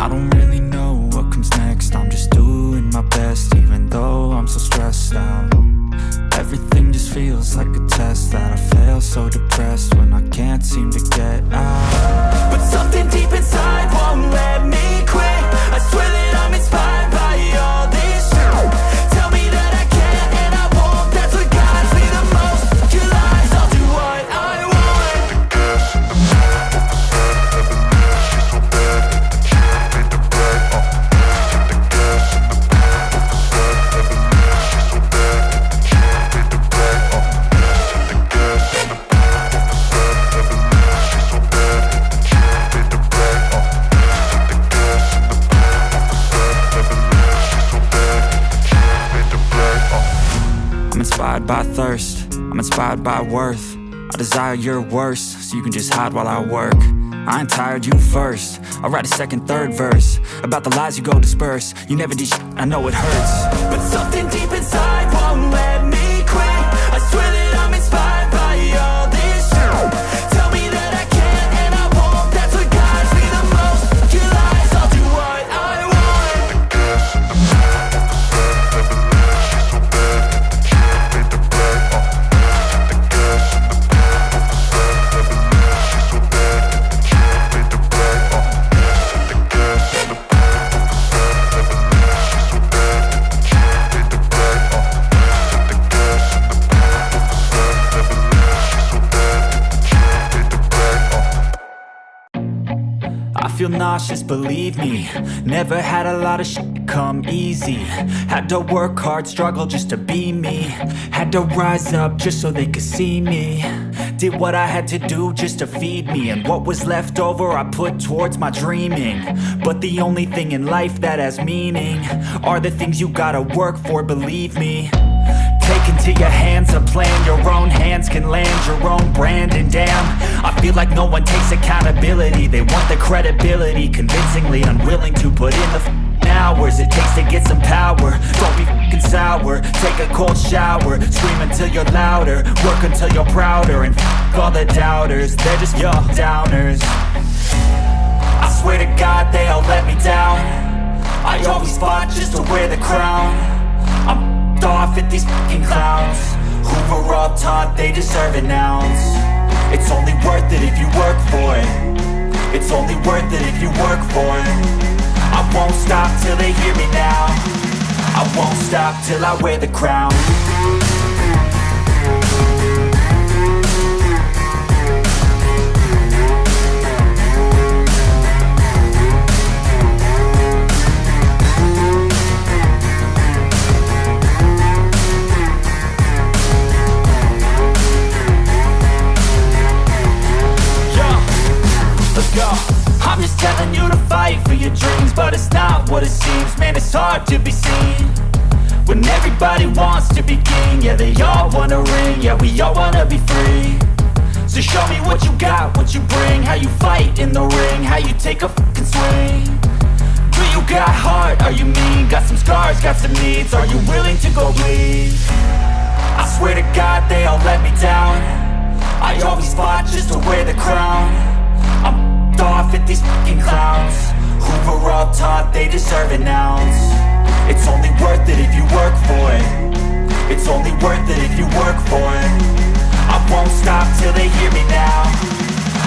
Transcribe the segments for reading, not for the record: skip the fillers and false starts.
I don't really know what comes next. I'm just doing my best, even though I'm so stressed out. Everything just feels like a test that I fail, so depressed when I can't seem to get out. But something deep inside won't let me quit. I swear that I'm inspired by all this shit. Tell me that I can and I won't. That's what guides me the most. Your lies, I'll do what I want. Inspired by thirst, I'm inspired by worth. I desire your worst, so you can just hide while I work. I ain't tired, you first. I'll write a second, third verse about the lies you go disperse. You never did shit, I know it hurts. But something deep inside won't let me quit. I swear that I'm inspired by all this shit. Tell me that I can and I won't. That's what guides me the most. Your lies, I'll do what I want. I feel nauseous, believe me. Never had a lot of shit come easy. Had to work hard, struggle just to be me. Had to rise up just so they could see me. Did what I had to do just to feed me. And what was left over I put towards my dreaming. But the only thing in life that has meaning are the things you gotta work for, believe me. Take into your hands a plan. Your own hands can land your own brand. And damn, I feel like no one takes accountability. They want the credibility, convincingly unwilling to put in the hours it takes to get some power. Don't be f***ing sour. Take a cold shower. Scream until you're louder. Work until you're prouder. And f*** all the doubters, they're just your downers. I swear to God they all let me down. I always fought just to wear the crown. I'm off at these fucking clowns who were all taught they deserve an ounce. It's only worth it if you work for it. It's only worth it if you work for it. I won't stop till they hear me now. I won't stop till I wear the crown. I'm just telling you to fight for your dreams, but it's not what it seems. Man, it's hard to be seen when everybody wants to be king. Yeah, they all wanna ring, yeah, we all wanna be free. So show me what you got, what you bring, how you fight in the ring, how you take a fucking swing. Do you got heart, are you mean? Got some scars, got some needs, are you willing to go bleed? I swear to God they all let me down. I always fought just to wear the crown. I'm off at these fucking clowns who were all taught they deserve an ounce. It's only worth it if you work for it. It's only worth it if you work for it. I won't stop till they hear me now.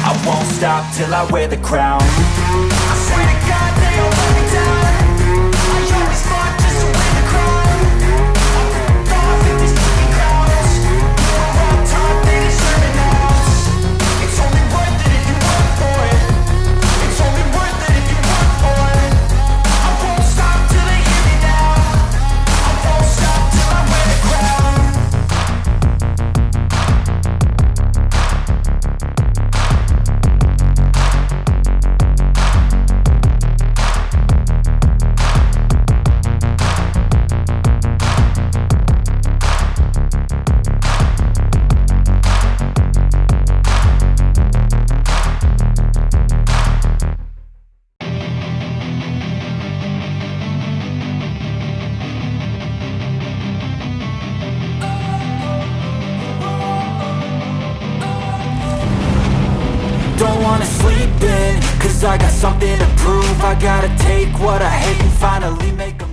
I won't stop till I wear the crown. I swear to God they all let me down. I always fought just to wear the crown. I'm off at these fucking clowns who were all taught they deserve an ounce. It's only worth it if you work for it. It's only worth it if you work for it. I won't stop till they hear me now. I won't stop till I wear the crown. I got something to prove. I gotta take what I hate and finally make a